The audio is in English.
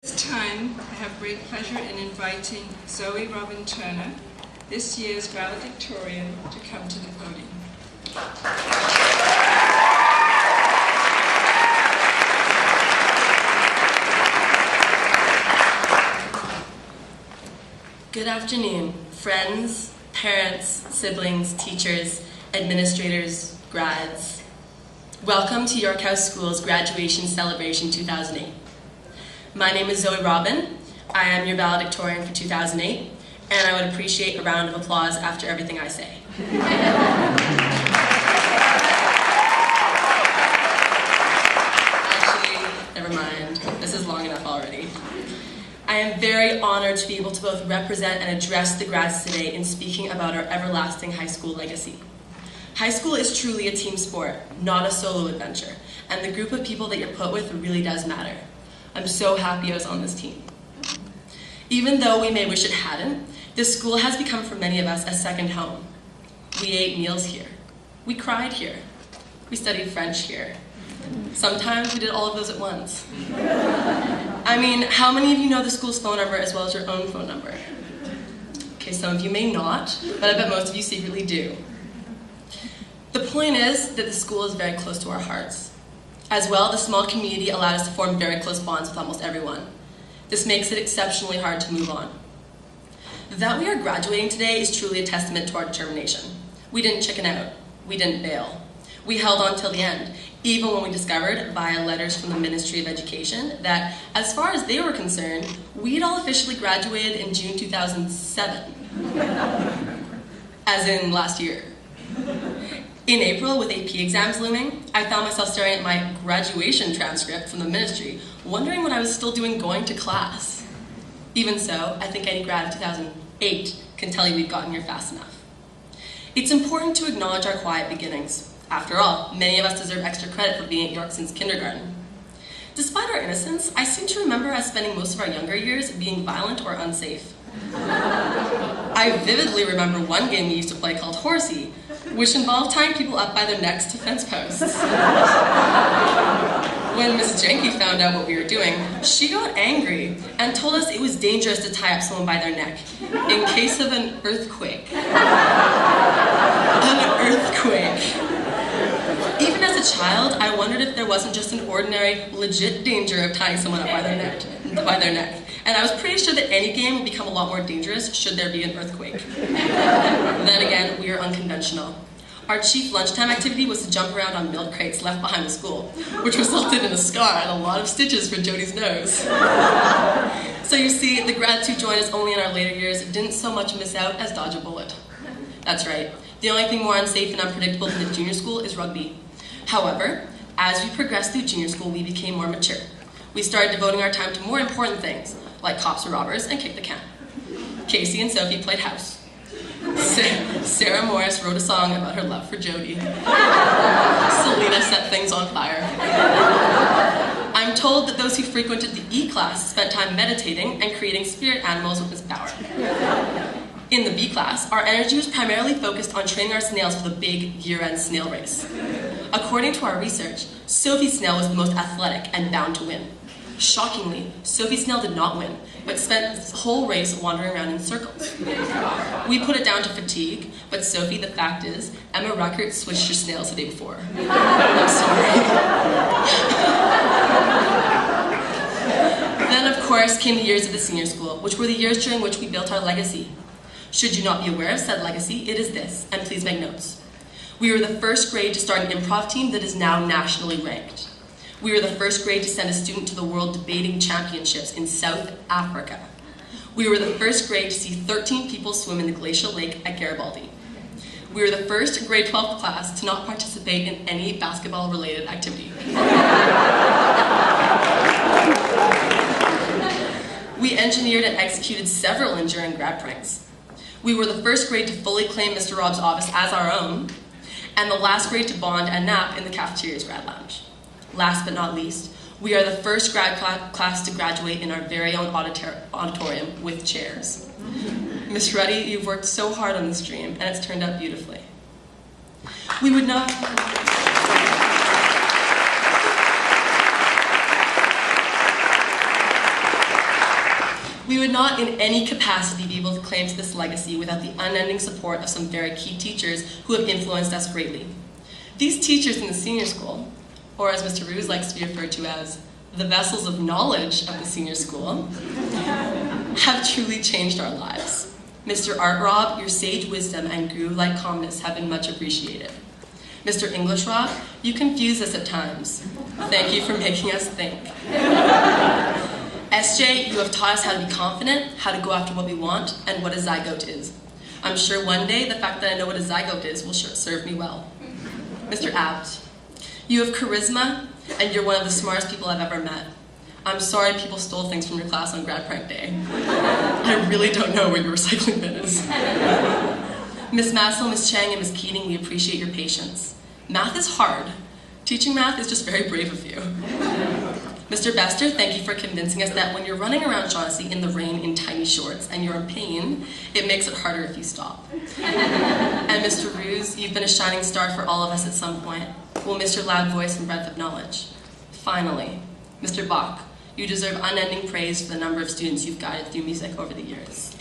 This time, I have great pleasure in inviting Zoe Robin Turner, this year's valedictorian, to come to the podium. Good afternoon, friends, parents, siblings, teachers, administrators, grads. Welcome to York House School's Graduation Celebration 2008. My name is Zoe Robin. I am your valedictorian for 2008, and I would appreciate a round of applause after everything I say. Actually, never mind. This is long enough already. I am very honored to be able to both represent and address the grads today in speaking about our everlasting high school legacy. High school is truly a team sport, not a solo adventure, and the group of people that you're put with really does matter. I'm so happy I was on this team. Even though we may wish it hadn't, this school has become for many of us a second home. We ate meals here. We cried here. We studied French here. Sometimes we did all of those at once. I mean, how many of you know the school's phone number as well as your own phone number? Okay, some of you may not, but I bet most of you secretly do. The point is that the school is very close to our hearts. As well, the small community allowed us to form very close bonds with almost everyone. This makes it exceptionally hard to move on. That we are graduating today is truly a testament to our determination. We didn't chicken out. We didn't bail. We held on till the end, even when we discovered via letters from the Ministry of Education that, as far as they were concerned, we'd all officially graduated in June 2007. As in last year. In April, with AP exams looming, I found myself staring at my graduation transcript from the ministry, wondering what I was still doing going to class. Even so, I think any grad of 2008 can tell you we've gotten here fast enough. It's important to acknowledge our quiet beginnings. After all, many of us deserve extra credit for being at York since kindergarten. Despite our innocence, I seem to remember us spending most of our younger years being violent or unsafe. I vividly remember one game we used to play called Horsey, which involved tying people up by their necks to fence posts. When Miss Jenke found out what we were doing, she got angry and told us it was dangerous to tie up someone by their neck in case of an earthquake. An earthquake. Even as a child, I wondered if there wasn't just an ordinary, legit danger of tying someone up by their neck. And I was pretty sure that any game would become a lot more dangerous should there be an earthquake. Then again, we are unconventional. Our chief lunchtime activity was to jump around on milk crates left behind the school, which resulted in a scar and a lot of stitches for Jody's nose. So you see, the grads who joined us only in our later years didn't so much miss out as dodge a bullet. That's right. The only thing more unsafe and unpredictable than the junior school is rugby. However, as we progressed through junior school, we became more mature. We started devoting our time to more important things, like cops or robbers and kick the can. Casey and Sophie played house. Sarah Morris wrote a song about her love for Jody. Selena set things on fire. I'm told that those who frequented the E class spent time meditating and creating spirit animals with Miss Power. In the B class, our energy was primarily focused on training our snails for the big year-end snail race. According to our research, Sophie Snail was the most athletic and bound to win. Shockingly, Sophie Snail did not win, but spent the whole race wandering around in circles. We put it down to fatigue, but Sophie, the fact is, Emma Ruckert switched her snails the day before. I'm sorry. Then, of course, came the years of the senior school, which were the years during which we built our legacy. Should you not be aware of said legacy, it is this, and please make notes. We were the first grade to start an improv team that is now nationally ranked. We were the first grade to send a student to the World Debating Championships in South Africa. We were the first grade to see 13 people swim in the glacial lake at Garibaldi. We were the first grade 12 class to not participate in any basketball-related activity. We engineered and executed several enduring grad pranks. We were the first grade to fully claim Mr. Rob's office as our own, and the last grade to bond and nap in the cafeteria's grad lounge. Last but not least, we are the first grad class to graduate in our very own auditorium with chairs. Miss Ruddy, you've worked so hard on this dream, and it's turned out beautifully. We would not... We would not in any capacity be able to claim to this legacy without the unending support of some very key teachers who have influenced us greatly. These teachers in the senior school, or as Mr. Ruse likes to be referred to as, the vessels of knowledge of the senior school, have truly changed our lives. Mr. Art Rob, your sage wisdom and guru-like calmness have been much appreciated. Mr. English Rob, you confuse us at times. Thank you for making us think. SJ, you have taught us how to be confident, how to go after what we want, and what a zygote is. I'm sure one day the fact that I know what a zygote is will serve me well. Mr. Abt, you have charisma, and you're one of the smartest people I've ever met. I'm sorry people stole things from your class on grad prank day. I really don't know where your recycling bin is. Miss Massel, Miss Chang, and Miss Keating, we appreciate your patience. Math is hard. Teaching math is just very brave of you. Mr. Bester, thank you for convincing us that when you're running around Shaughnessy in the rain in tiny shorts and you're in pain, it makes it harder if you stop. And Mr. Ruse, you've been a shining star for all of us at some point. We'll miss your loud voice and breadth of knowledge. Finally, Mr. Bach, you deserve unending praise for the number of students you've guided through music over the years.